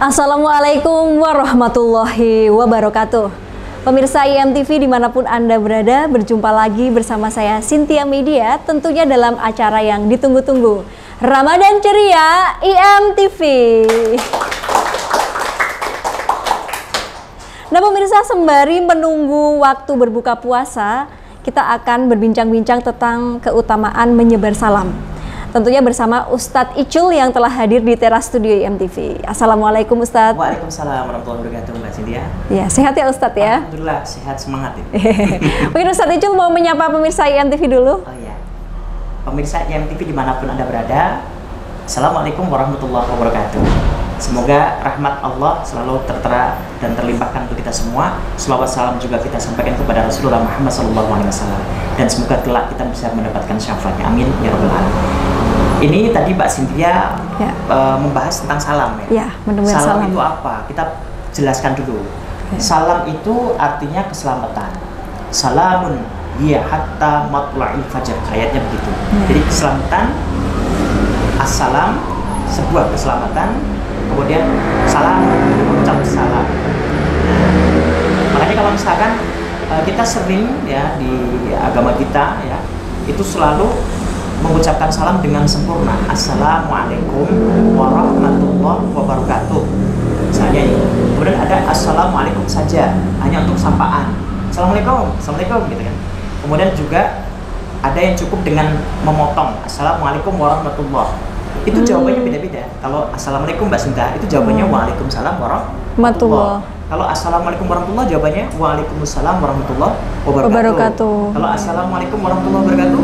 Assalamualaikum warahmatullahi wabarakatuh. Pemirsa IMTV dimanapun Anda berada, berjumpa lagi bersama saya Cynthia Media, tentunya dalam acara yang ditunggu-tunggu, Ramadan Ceria IMTV. Nah pemirsa, sembari menunggu waktu berbuka puasa, kita akan berbincang-bincang tentang keutamaan menyebar salam. Tentunya bersama Ustadz Icul yang telah hadir di teras studio IMTV. Assalamualaikum Ustadz. Waalaikumsalam warahmatullahi wabarakatuh Mbak Cynthia. Ya, sehat ya Ustadz ya? Alhamdulillah, sehat, semangat ya. Mungkin Ustadz Icul mau menyapa pemirsa IMTV dulu? Oh iya, pemirsa IMTV dimanapun Anda berada, Assalamualaikum warahmatullahi wabarakatuh. Semoga rahmat Allah selalu tertera dan terlimpahkan untuk kita semua. Selawat salam juga kita sampaikan kepada Rasulullah Muhammad SAW. Dan semoga kelak kita bisa mendapatkan syafaatnya. Amin ya rabbal alamin. Ini tadi Mbak Cynthia ya. Membahas tentang salam ya. Ya, salam itu apa? Kita jelaskan dulu. Ya. Salam itu artinya keselamatan. Salamun hiya hatta matla'il fajar. Ayatnya begitu. Ya. Jadi keselamatan, assalam, sebuah keselamatan. Kemudian salam, ucap salam. Makanya kalau misalkan kita sering ya di agama kita ya itu selalu mengucapkan salam dengan sempurna. Assalamualaikum warahmatullahi wabarakatuh. Misalnya ini. Kemudian ada assalamualaikum saja, hanya untuk sapaan. Assalamualaikum, assalamualaikum gitu kan. Kemudian juga ada yang cukup dengan memotong. Assalamualaikum warahmatullahi. Itu jawabannya beda-beda. Kalau assalamualaikum Mbak Sinta, itu jawabannya waalaikumsalam warahmatullahi. Kalau assalamualaikum warahmatullahi, jawabannya waalaikumsalam warahmatullahi wabarakatuh. Kalau assalamualaikum warahmatullahi wabarakatuh,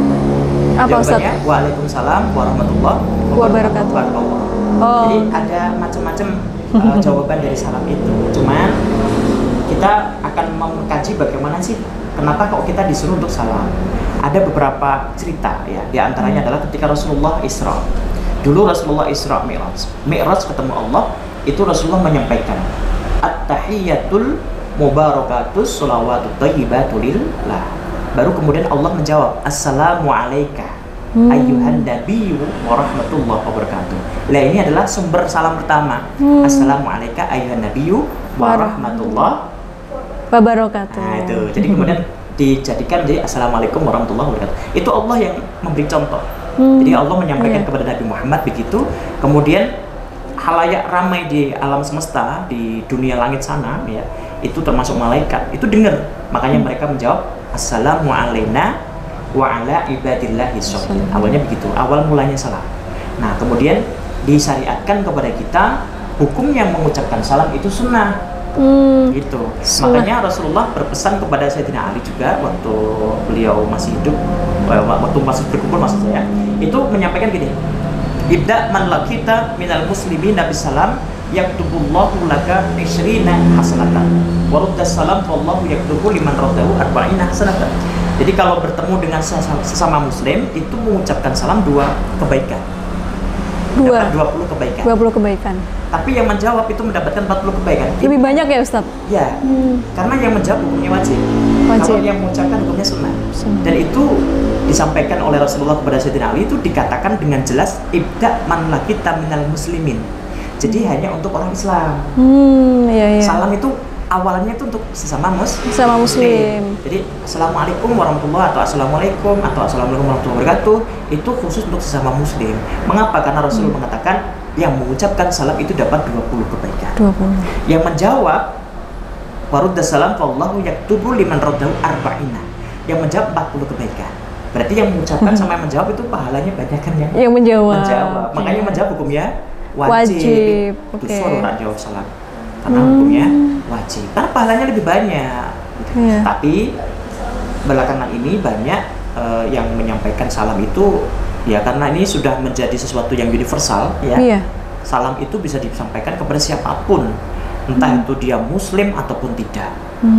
jawabannya waalaikumsalam warahmatullahi wabarakatuh. Jadi ada macam-macam jawaban dari salam itu. Cuman kita akan mengkaji bagaimana sih kenapa kok kita disuruh untuk salam. Ada beberapa cerita ya. Di antaranya adalah ketika Rasulullah Isra. Dulu Rasulullah Isra Mi'raj ketemu Allah, itu Rasulullah menyampaikan At-tahiyyatul mubarakatus sholawatut thayyibatu lillah. Baru kemudian Allah menjawab Assalamu alayka ayyuhan nabiyyu warahmatullahi wabarakatuh. Lah ini adalah sumber salam pertama. Assalamu alayka ayyuhan nabiyyu warahmatullahi wabarakatuh. Nah itu, jadi kemudian dijadikan jadi Assalamualaikum warahmatullahi wabarakatuh. Itu Allah yang memberi contoh. Jadi Allah menyampaikan kepada Nabi Muhammad begitu, kemudian halayak ramai di alam semesta, di dunia langit sana ya, itu termasuk malaikat, itu dengar. Makanya mereka menjawab Assalamu alaina wa ala ibadillahi sholihin. Awalnya begitu, awal mulanya salam. Nah kemudian disyariatkan kepada kita hukumnya mengucapkan salam itu sunnah. Gitu. Makanya Rasulullah berpesan kepada Sayyidina Ali juga waktu beliau masih hidup, waktu masih berkumpul maksud saya, itu menyampaikan gini, ibda man laqita minal muslimin nabi salam yaktubullahu laka 20 hasanatan wa ruddas salam wallahu yaktubu liman raddahu 40 hasanatan. Jadi kalau bertemu dengan sesama muslim itu mengucapkan salam 2 kebaikan. 20 kebaikan. 20 kebaikan. Tapi yang menjawab itu mendapatkan 40 kebaikan. Lebih banyak ya Ustaz? Ya, karena yang menjawab hukumnya wajib. Kalau yang mengucapkan hukumnya sunnah. Dan itu disampaikan oleh Rasulullah kepada Sayyidina Ali, itu dikatakan dengan jelas ibda man laqita minal muslimin. Jadi hanya untuk orang Islam. Iya. Salam itu awalnya itu untuk sesama muslim. Jadi assalamualaikum warahmatullahi atau assalamualaikum warahmatullahi wabarakatuh itu khusus untuk sesama muslim. Mengapa? Karena Rasul mengatakan yang mengucapkan salam itu dapat 20 kebaikan. 20. Yang menjawab waruddas salam wallahu yaktubu liman raddahu 40. Yang menjawab 40 kebaikan. Berarti yang mengucapkan sama yang menjawab itu pahalanya banyak kan ya? Yang menjawab. Makanya yang menjawab hukumnya wajib. Itu surat jawab salam. Karena hukumnya wajib, karena pahalanya lebih banyak. Tapi belakangan ini banyak yang menyampaikan salam itu ya karena ini sudah menjadi sesuatu yang universal ya. Salam itu bisa disampaikan kepada siapapun, entah itu dia muslim ataupun tidak.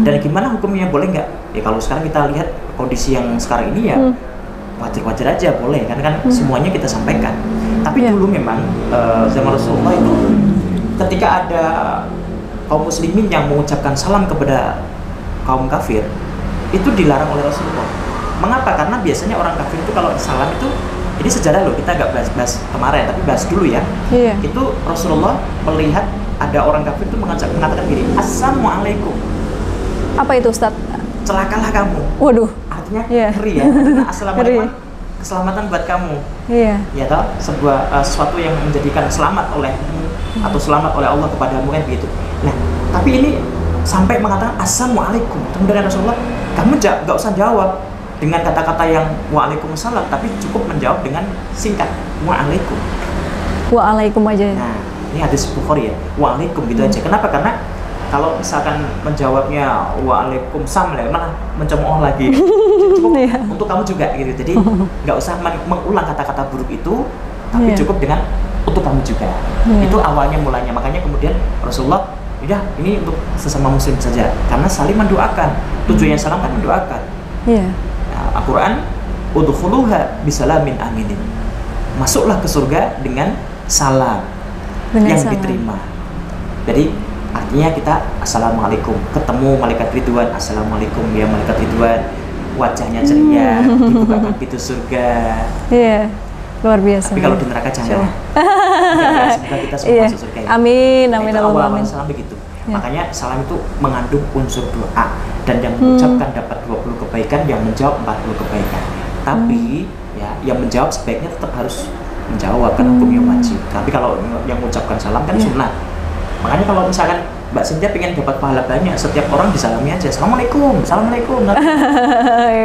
Dan gimana hukumnya, boleh nggak? Ya kalau sekarang kita lihat kondisi yang sekarang ini ya wajar-wajar aja boleh, karena kan semuanya kita sampaikan. Tapi dulu memang zaman Rasulullah itu ketika ada kaum muslimin yang mengucapkan salam kepada kaum kafir itu dilarang oleh Rasulullah. Mengapa? Karena biasanya orang kafir itu kalau salam itu, ini sejarah loh, kita nggak bahas kemarin tapi bahas dulu ya. Itu Rasulullah melihat ada orang kafir itu mengatakan gini, assalamualaikum. Apa itu Ustaz? Celakalah kamu. Waduh. Artinya ngeri ya. Assalamualaikum. Keselamatan buat kamu. Iya. Ya toh, sesuatu yang menjadikan selamat olehmu atau selamat oleh Allah kepadamu kan begitu. Nah, tapi ini sampai mengatakan assalamualaikum. Kemudian Rasulullah, kamu nggak usah jawab dengan kata-kata yang waalaikumsalam, tapi cukup menjawab dengan singkat waalaikum. Waalaikum aja. Nah, ini hadis Bukhari ya, waalaikum gitu aja. Kenapa? Karena kalau misalkan menjawabnya waalaikumsalam ya malah mencemooh lagi. Cukup untuk kamu juga gitu. Jadi nggak usah mengulang kata-kata buruk itu, tapi cukup dengan untuk kamu juga. Itu awalnya mulanya. Makanya kemudian Rasulullah, udah ini untuk sesama muslim saja. Karena saling mendoakan. Tujuannya salam kan mendoakan. Nah, Al-Quran, udkhuluha bisalamin aminin. Masuklah ke surga dengan salam yang diterima. Jadi artinya kita assalamualaikum, ketemu malaikat Ridwan, assalamualaikum ya malaikat Ridwan, wajahnya ceria, dibukakan pintu surga. Iya, luar biasa. Tapi kalau di neraka jangan. Semoga kita semua masuk surga ya. Amin, amin, itu awal amin. salam begitu. Makanya salam itu mengandung unsur doa, dan yang mengucapkan dapat 20 kebaikan, yang menjawab 40 kebaikan. Tapi ya yang menjawab sebaiknya tetap harus menjawab karena hukumnya wajib. Tapi kalau yang mengucapkan salam kan sunnah. Makanya kalau misalkan Mbak Cynthia pengen dapat pahala banyak, setiap orang disalami aja, assalamualaikum, assalamualaikum.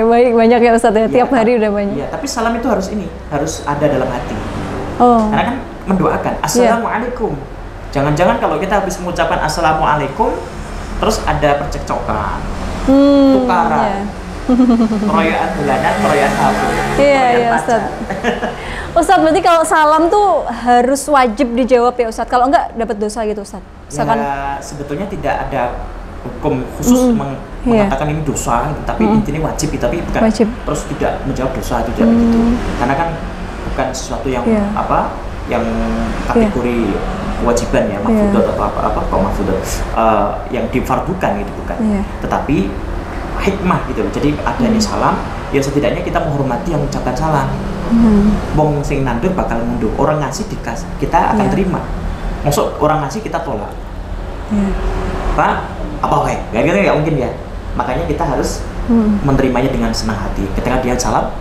Baik, banyak ya Ustaz ya, tiap hari udah banyak. Iya, tapi salam itu harus ada dalam hati. Karena kan mendoakan, assalamualaikum. Jangan-jangan kalau kita habis mengucapkan assalamualaikum, terus ada percekcokan, tukaran, perayaan bulanan, perayaan apa? Iya, Ustaz. Ustaz, berarti kalau salam tuh harus wajib dijawab ya Ustaz? Kalau enggak dapat dosa gitu Ustaz? Misalkan, ya, sebetulnya tidak ada hukum khusus mengatakan ini dosa, tapi intinya wajib, tapi bukan wajib. Terus tidak menjawab dosa itu tidak begitu. Karena kan bukan sesuatu yang yang kategori kewajiban ya, mahfudat atau apa kok mahfudat yang difardukan gitu bukan. Tetapi hikmah gitu loh. Jadi adanya salam, ya setidaknya kita menghormati yang mengucapkan salam. Wong sing nandur bakal mundur. Orang ngasih kita akan terima. Maksud orang ngasih kita tolak. Pak, apa wae? Gak mungkin ya. Makanya kita harus menerimanya dengan senang hati. Ketika dia salam,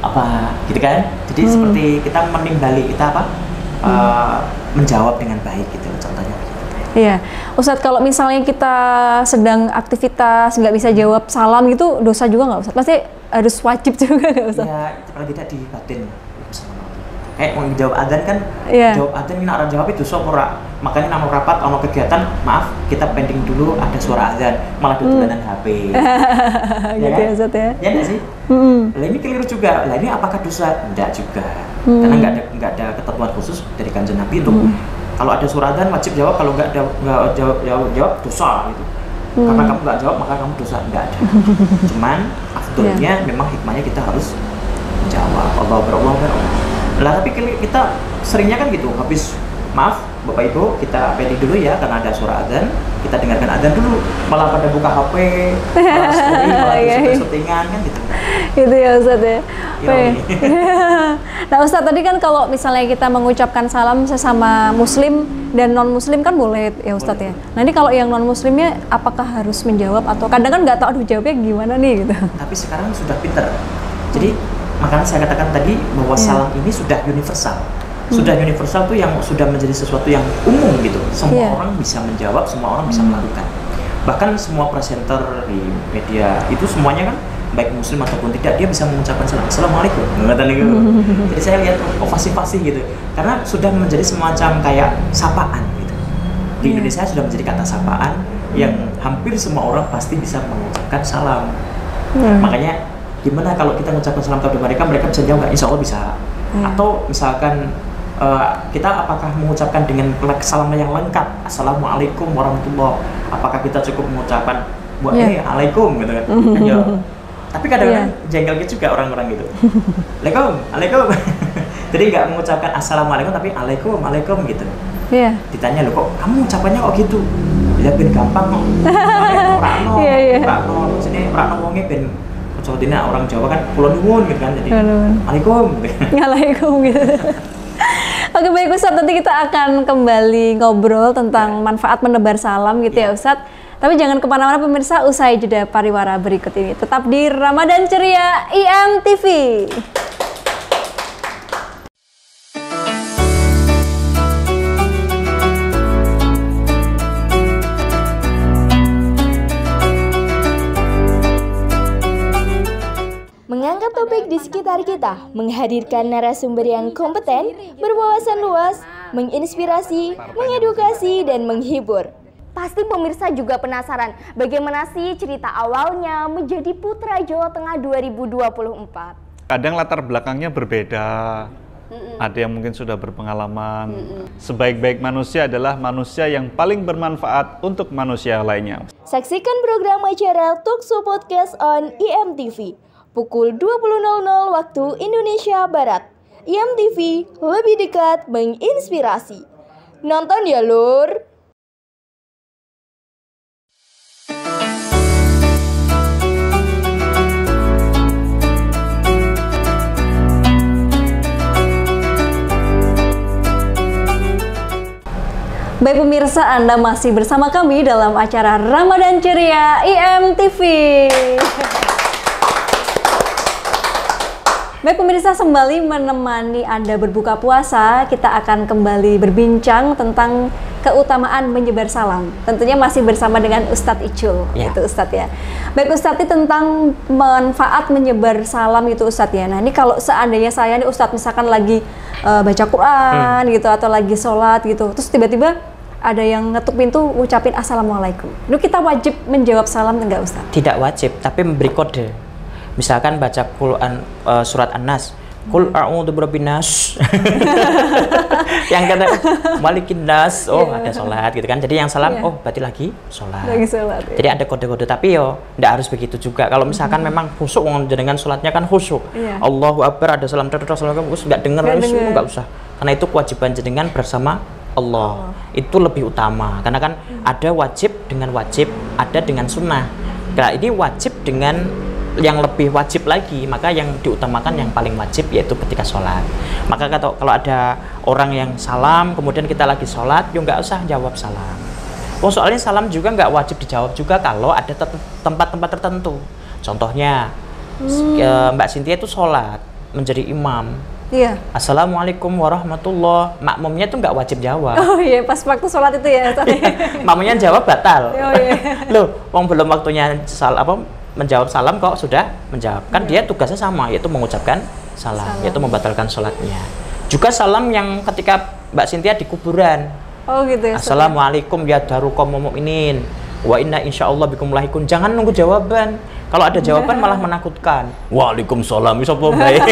apa gitu kan? Jadi seperti kita menimbali, kita apa? Menjawab dengan baik gitu contohnya. Iya, Ustadz, kalau misalnya kita sedang aktivitas nggak bisa jawab salam gitu, dosa juga nggak Ustadz? Pasti harus wajib juga nggak Ustadz? Iya, paling tidak di batin. Kayak mau jawab adzan kan, jawab adzan ini orang jawab itu ora. Makanya nama rapat, ono kegiatan, maaf kita pending dulu ada suara adzan, malah dudulanan HP. Gitu ya Ustadz ya? Ya nggak sih? Lah ini keliru juga. Lah ini apakah dosa? Enggak juga. Karena nggak ada ketentuan khusus dari Kanjeng Nabi untuk kalau ada surat adzan wajib jawab, kalau nggak jawab dosa gitu. Karena kamu nggak jawab maka kamu dosa, nggak ada. Cuman afdolnya memang hikmahnya kita harus menjawab. Allah berallah. Lah tapi kita seringnya kan gitu, habis maaf Bapak Ibu kita pending dulu ya karena ada suara adzan, kita dengarkan adzan dulu, malah pada buka HP, malah story, malah syutingan kan gitu. Itu ya Ustadz ya. Nah Ustadz, tadi kan kalau misalnya kita mengucapkan salam sesama muslim dan non muslim kan boleh ya Ustadz ya. Nah ini kalau yang non muslimnya apakah harus menjawab atau kadang kan nggak tahu aduh jawabnya gimana nih gitu. Tapi sekarang sudah pinter. Jadi makanya saya katakan tadi bahwa salam ini sudah universal. Sudah universal tuh yang sudah menjadi sesuatu yang umum gitu. Semua orang bisa menjawab, semua orang bisa melakukan. Bahkan semua presenter di media itu semuanya kan baik muslim ataupun tidak, dia bisa mengucapkan salam, assalamualaikum. Jadi saya lihat fasih-fasih gitu. Karena sudah menjadi semacam kayak sapaan gitu. Di Indonesia sudah menjadi kata sapaan yang hampir semua orang pasti bisa mengucapkan salam. Makanya gimana kalau kita mengucapkan salam kepada mereka bisa jawab nggak? Insya Allah bisa. Atau misalkan kita apakah mengucapkan dengan salam yang lengkap, assalamualaikum warahmatullah, apakah kita cukup mengucapkan alaikum gitu kan? Tapi kadang-kadang jengkel gitu juga orang-orang gitu. Alaikum. Jadi nggak mengucapkan assalamualaikum tapi alaikum gitu. Ditanya loh kok kamu ucapannya kok gitu? Ya ben gampang kok. Rano sini rano wonge ben contohnya orang Jawa kan pulau nuwun gitu kan, jadi alaikum gitu. Alaikum gitu. Oke baik Ustadz, nanti kita akan kembali ngobrol tentang manfaat menebar salam gitu ya Ustadz. Tapi jangan kemana-mana pemirsa, usai jeda pariwara berikut ini. Tetap di Ramadan Ceria IMTV. Mengangkat topik di sekitar kita, menghadirkan narasumber yang kompeten, berwawasan luas, menginspirasi, mengedukasi, dan menghibur. Pasti pemirsa juga penasaran bagaimana sih cerita awalnya menjadi Putra Jawa Tengah 2024. Kadang latar belakangnya berbeda. Ada yang mungkin sudah berpengalaman. Sebaik-baik manusia adalah manusia yang paling bermanfaat untuk manusia lainnya. Saksikan program acara Talkshow Podcast on IMTV pukul 20.00 waktu Indonesia Barat. IMTV lebih dekat menginspirasi. Nonton ya lur. Baik pemirsa, Anda masih bersama kami dalam acara Ramadan Ceria IMTV. Baik pemirsa, kembali menemani Anda berbuka puasa, kita akan kembali berbincang tentang keutamaan menyebar salam. Tentunya masih bersama dengan Ustadz Icul, itu Ustadz ya. Baik Ustadz, tentang manfaat menyebar salam itu Ustadz ya. Nah ini kalau seandainya saya nih Ustadz misalkan lagi baca Quran gitu atau lagi sholat gitu, terus tiba-tiba ada yang ngetuk pintu ngucapin assalamualaikum. Itu kita wajib menjawab salam enggak Ustadz? Tidak wajib, tapi memberi kode. Misalkan baca Quran surat An-Nas, Qul a'udzu birabbin nas. Yang kata Malikin nas, ada sholat gitu kan. Jadi yang salam, berarti lagi sholat. Lagi sholat. Jadi ada kode-kode, tapi enggak harus begitu juga. Kalau misalkan memang khusyuk, dengan sholatnya kan khusyuk. Allahu Akbar, ada salam enggak dengar, enggak usah. Karena itu kewajiban jenengan bersama Allah. Itu lebih utama. Karena kan ada wajib dengan wajib, ada dengan sunnah. Nah ini wajib dengan yang lebih wajib lagi, maka yang diutamakan yang paling wajib yaitu ketika sholat. Maka kalau ada orang yang salam kemudian kita lagi sholat, yuk nggak usah jawab salam. Soalnya salam juga nggak wajib dijawab juga kalau ada tempat-tempat tertentu. Contohnya Mbak Cynthia itu sholat menjadi imam. Iya. Assalamualaikum warahmatullah. Makmumnya tuh nggak wajib jawab. Oh iya, pas waktu sholat itu ya. Makmumnya jawab batal. Oh iya. Loh, belum waktunya menjawab salam kok sudah menjawab. Kan dia tugasnya sama, yaitu mengucapkan salam, yaitu membatalkan sholatnya. Juga salam yang ketika Mbak Cynthia di kuburan. Oh gitu ya. Assalamualaikum ya daru qaumul mukminin wa inna insyaallah bikum lahikun. Jangan nunggu jawaban. Kalau ada jawaban malah menakutkan. Waalaikumsalam, bisa baik.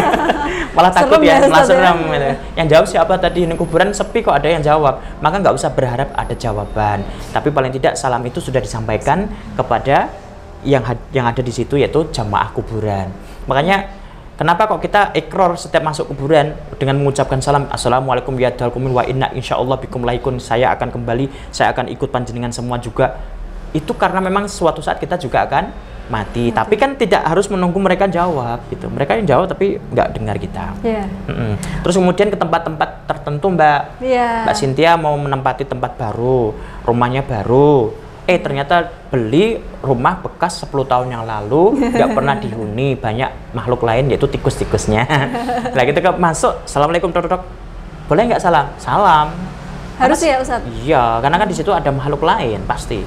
Malah takut ya, malah serem. Yang jawab siapa tadi? Ini kuburan sepi kok ada yang jawab. Maka nggak usah berharap ada jawaban. Tapi paling tidak salam itu sudah disampaikan kepada yang ada di situ, yaitu jamaah kuburan. Makanya kenapa kok kita ikrar setiap masuk kuburan dengan mengucapkan salam, assalamualaikum ya dal kumin wa inna insyaallah bikum laikun, saya akan kembali, saya akan ikut panjenengan semua juga. Itu karena memang suatu saat kita juga akan mati. Tapi kan tidak harus menunggu mereka jawab gitu. Mereka yang jawab tapi nggak dengar kita. Terus kemudian ke tempat-tempat tertentu Mbak Cynthia mau menempati tempat baru, rumahnya baru. Ternyata beli rumah bekas 10 tahun yang lalu, nggak pernah dihuni, banyak makhluk lain yaitu tikus-tikusnya. Nah kita masuk, assalamualaikum dok, boleh nggak salam? Salam. Harus ya Ustadz? Iya, karena kan di situ ada makhluk lain pasti.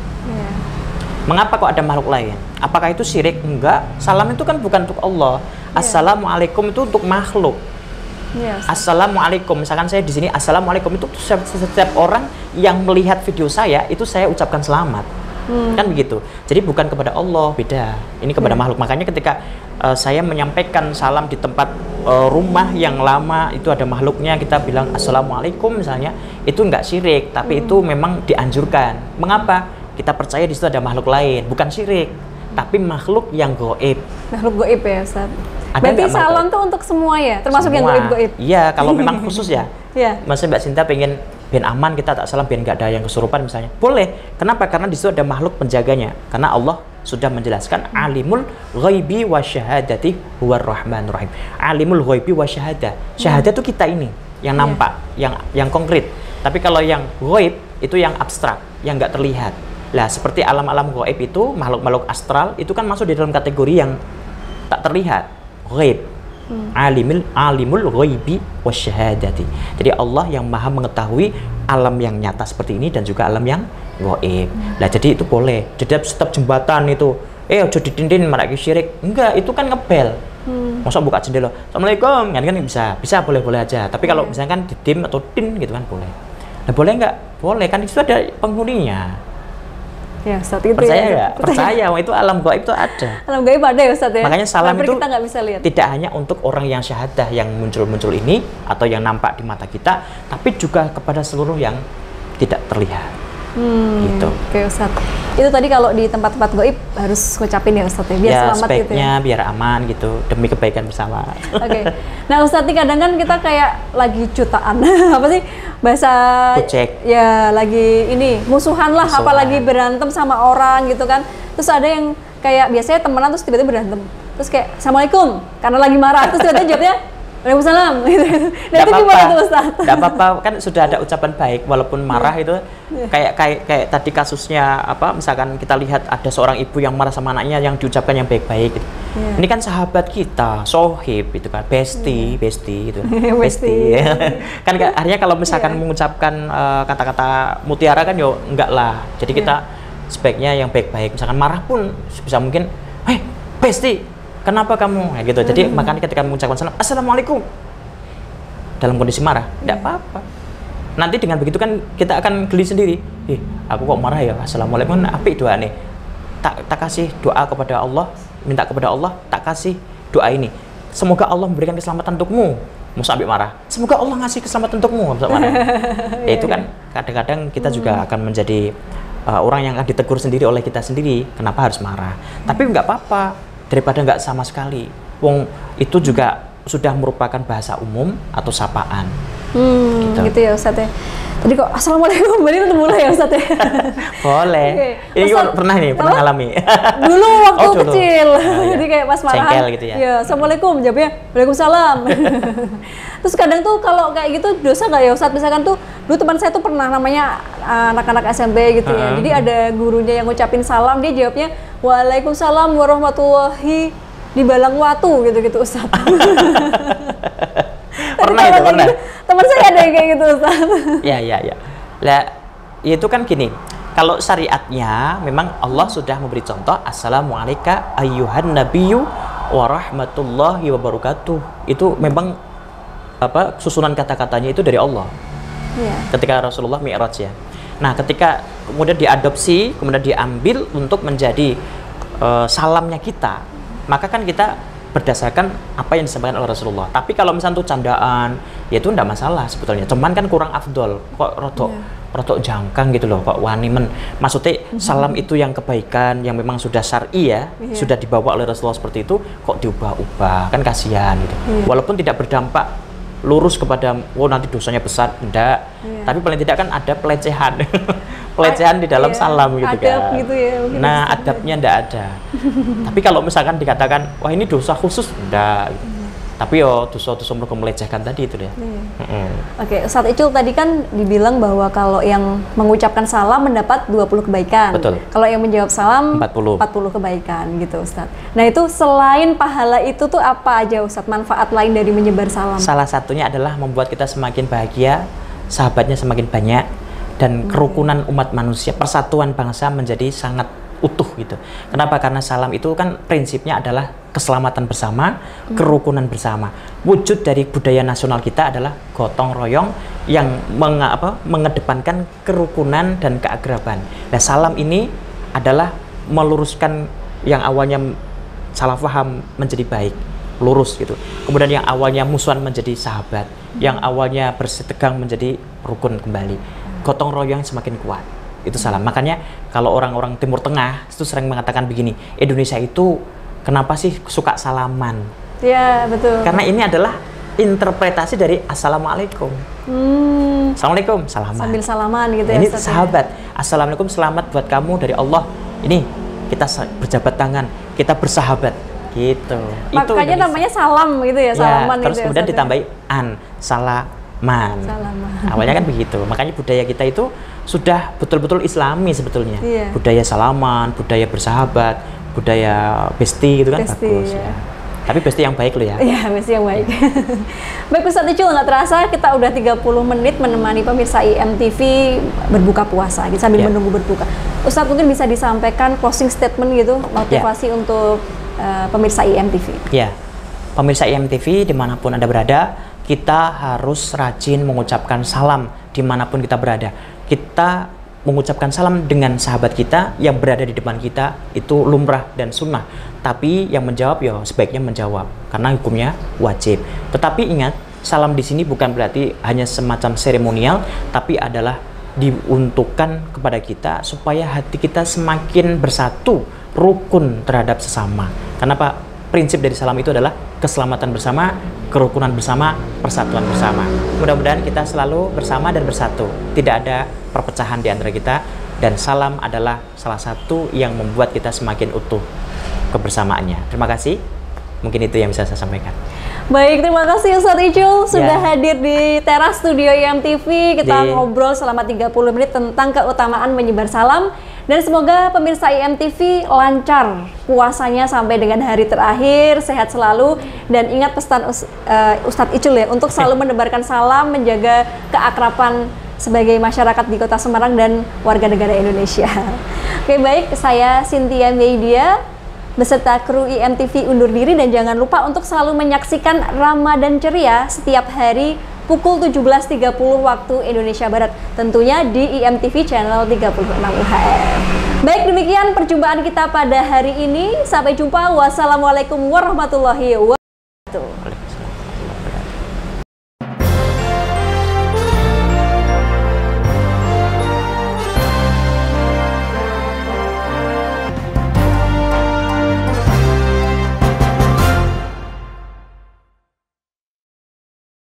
Mengapa kok ada makhluk lain? Apakah itu syirik? Enggak. Salam itu kan bukan untuk Allah. Assalamualaikum itu untuk makhluk. Assalamualaikum, misalkan saya di sini assalamualaikum, itu setiap orang yang melihat video saya itu saya ucapkan selamat. Kan begitu. Jadi bukan kepada Allah, beda. Ini kepada makhluk. Makanya ketika saya menyampaikan salam di tempat rumah yang lama itu ada makhluknya, kita bilang assalamualaikum misalnya, itu enggak syirik, tapi itu memang dianjurkan. Mengapa? Kita percaya di situ ada makhluk lain, bukan syirik, tapi makhluk yang goib. Makhluk goib ya Ustaz. Berarti salam tuh untuk semua ya, termasuk semua. Yang goib-goib? Iya, kalau memang khusus ya. Maksudnya Mbak Cynthia pengen biar aman, kita tak salam biar nggak ada yang kesurupan misalnya. Boleh. Kenapa? Karena di situ ada makhluk penjaganya. Karena Allah sudah menjelaskan alimul ghaibi wa syahadati huwar rahmanur rahim. Alimul ghaibi wa syahadah. Syahadah itu kita ini yang nampak, yang konkret. Tapi kalau yang ghaib itu yang abstrak, yang nggak terlihat. Lah seperti alam-alam ghaib itu, makhluk-makhluk astral itu kan masuk di dalam kategori yang tak terlihat, ghaib. Alimul ghaibi wasyahadati. Jadi Allah yang maha mengetahui alam yang nyata seperti ini dan juga alam yang ghaib. Lah jadi itu boleh. Jadi setiap jembatan itu, ojo ditintin marake syirik. Enggak, itu kan ngebel. Masa buka jendela, Assalamualaikum, kan bisa boleh-boleh aja. Tapi kalau misalkan didim atau tin gitu kan boleh. Nah boleh nggak? Boleh, kan itu ada penghuninya. Ya, Ustaz, itu percaya ya, nggak? Percaya, itu alam gaib itu ada. Alam gaib ada ya Ustaz ya. Makanya salam itu kita nggak bisa lihat. Tidak hanya untuk orang yang syahadah yang muncul-muncul ini atau yang nampak di mata kita, tapi juga kepada seluruh yang tidak terlihat. Gitu. Oke Ustaz. Itu tadi kalau di tempat-tempat gaib harus ngucapin ya Ustaz ya, biar selamat gitu ya. Biar aman gitu, demi kebaikan bersama. Oke. Nah Ustaz, kadang kan kita kayak lagi jutaan. Apa sih bahasa Kucek. Ya lagi ini musuhan lah, apalagi berantem sama orang gitu kan. Terus ada yang kayak biasanya temenan terus tiba-tiba berantem. Terus kayak Assalamualaikum karena lagi marah. Terus tiba-tiba jawabnya Waalaikumsalam. Nah itu gimana tuh Ustaz? Nggak apa-apa, kan sudah ada ucapan baik walaupun marah itu. Kayak tadi kasusnya apa, misalkan kita lihat ada seorang ibu yang marah sama anaknya yang diucapkan yang baik-baik gitu. Ini kan sahabat kita, sohib itu kan, bestie gitu. Bestie. Kan akhirnya kalau misalkan mengucapkan kata-kata mutiara kan yo enggak lah. Jadi kita sebaiknya yang baik-baik. Misalkan marah pun bisa mungkin, "Hei, bestie, kenapa kamu?" Gitu. Jadi makanya ketika mengucapkan salam, Assalamualaikum, dalam kondisi marah, tidak apa-apa. Nanti dengan begitu kan kita akan geli sendiri. Aku kok marah ya? Assalamualaikum, apik doa nih. Tak kasih doa kepada Allah, minta kepada Allah, tak kasih doa ini. Semoga Allah memberikan keselamatan untukmu. Masa ambil marah. Semoga Allah ngasih keselamatan untukmu. Masa marah. Itu kan kadang-kadang kita juga akan menjadi orang yang akan ditegur sendiri oleh kita sendiri. Kenapa harus marah? Tapi nggak apa-apa. Daripada nggak sama sekali. Wong itu juga sudah merupakan bahasa umum atau sapaan. Gitu ya Ustaz ya. Tadi kok Assalamualaikum ini udah mulai ya Ustaz ya. Boleh. Okay. Ini pernah ngalami. Dulu waktu kecil. Jadi kayak pas marahan. Cengkel gitu ya. Ya, Assalamualaikum, jawabnya Waalaikumsalam. Terus kadang tuh kalau kayak gitu dosa nggak ya Ustaz? Misalkan tuh dulu teman saya tuh pernah namanya anak-anak SMP gitu ya. Jadi ada gurunya yang ngucapin salam, dia jawabnya Waalaikumsalam warahmatullahi dibalang watu gitu-gitu Ustaz. Pernah itu, pernah. Gitu, teman saya ada yang kayak gitu Ustaz. Ya. Lah, itu kan gini. Kalau syariatnya memang Allah sudah memberi contoh Assalamualaikum ayyuhan nabiyyu warahmatullahi wabarakatuh. Itu memang apa susunan kata-katanya itu dari Allah. Ketika Rasulullah Mi'raj ya. Nah, ketika kemudian diadopsi, kemudian diambil untuk menjadi salamnya kita, maka kan kita berdasarkan apa yang disampaikan oleh Rasulullah. Tapi kalau misalnya itu candaan, ya itu enggak masalah sebetulnya. Cuman kan kurang afdol, kok rotok jangkang gitu loh, kok wani maksudnya salam itu yang kebaikan, yang memang sudah syar'i ya, sudah dibawa oleh Rasulullah seperti itu, kok diubah-ubah, kan kasihan gitu. Walaupun tidak berdampak lurus kepada, nanti dosanya besar, enggak. Tapi paling tidak kan ada pelecehan. Pelecehan di dalam salam gitu kan. Gitu ya, nah, adabnya enggak ada. Tapi kalau misalkan dikatakan, wah ini dosa khusus, enggak. Gitu. Tapi yo dosa-dosa mereka melecehkan tadi itu deh. Oke, Ustaz Icul tadi kan dibilang bahwa kalau yang mengucapkan salam mendapat 20 kebaikan. Betul. Kalau yang menjawab salam 40 kebaikan gitu Ustaz. Nah itu selain pahala itu tuh apa aja Ustaz manfaat lain dari menyebar salam? Salah satunya adalah membuat kita semakin bahagia, sahabatnya semakin banyak, dan kerukunan umat manusia, persatuan bangsa menjadi sangat utuh gitu. Kenapa? Karena salam itu kan prinsipnya adalah keselamatan bersama, kerukunan bersama. Wujud dari budaya nasional kita adalah gotong royong yang mengedepankan kerukunan dan keakraban. Nah, salam ini adalah meluruskan yang awalnya salah paham menjadi baik, lurus gitu. Kemudian yang awalnya musuhan menjadi sahabat, yang awalnya bersitegang menjadi rukun kembali. Gotong royong semakin kuat. Itu salam. Makanya kalau orang-orang Timur Tengah itu sering mengatakan begini, Indonesia itu kenapa sih suka salaman? Ya, betul. Karena ini adalah interpretasi dari Assalamualaikum. Assalamualaikum, salaman. Sambil salaman gitu ya. Ini sahabat. Assalamualaikum, selamat buat kamu dari Allah. Ini kita berjabat tangan, kita bersahabat. Gitu. Makanya itu namanya salam gitu ya, salaman terus gitu kemudian ya, ditambahi an, salaman. Awalnya kan begitu. Makanya budaya kita itu sudah betul-betul Islami sebetulnya. Budaya salaman, budaya bersahabat, budaya besti gitu kan bagus ya. Tapi besti yang baik loh ya. Iya, besti yang baik. Baik Ustadz Icul, nggak terasa kita udah 30 menit menemani pemirsa IMTV berbuka puasa gitu, sambil menunggu berbuka. Ustadz mungkin bisa disampaikan closing statement gitu, motivasi untuk pemirsa IMTV. Ya, pemirsa IMTV dimanapun Anda berada, kita harus rajin mengucapkan salam dimanapun kita berada. Kita mengucapkan salam dengan sahabat kita yang berada di depan kita itu lumrah dan sunnah. Tapi yang menjawab ya sebaiknya menjawab karena hukumnya wajib. Tetapi ingat, salam di sini bukan berarti hanya semacam seremonial, tapi adalah diuntukkan kepada kita supaya hati kita semakin bersatu, rukun terhadap sesama. Karena Pak, prinsip dari salam itu adalah keselamatan bersama, kerukunan bersama, persatuan bersama. Mudah-mudahan kita selalu bersama dan bersatu. Tidak ada perpecahan di antara kita, dan salam adalah salah satu yang membuat kita semakin utuh kebersamaannya. Terima kasih. Mungkin itu yang bisa saya sampaikan. Baik, terima kasih Ustadz Icul sudah hadir di teras studio IMTV. Kita ngobrol selama 30 menit tentang keutamaan menyebar salam. Dan semoga pemirsa IMTV lancar puasanya sampai dengan hari terakhir, sehat selalu. Dan ingat pesan Ustadz Icul ya, untuk selalu menebarkan salam, menjaga keakraban sebagai masyarakat di Kota Semarang dan warga negara Indonesia. Oke, baik, saya Cynthia Media beserta kru IMTV undur diri, dan jangan lupa untuk selalu menyaksikan Ramadan Ceria setiap hari pukul 17.30 waktu Indonesia Barat, tentunya di IMTV channel 36 UHF. Baik, demikian perjumpaan kita pada hari ini. Sampai jumpa. Wassalamualaikum warahmatullahi wabarakatuh.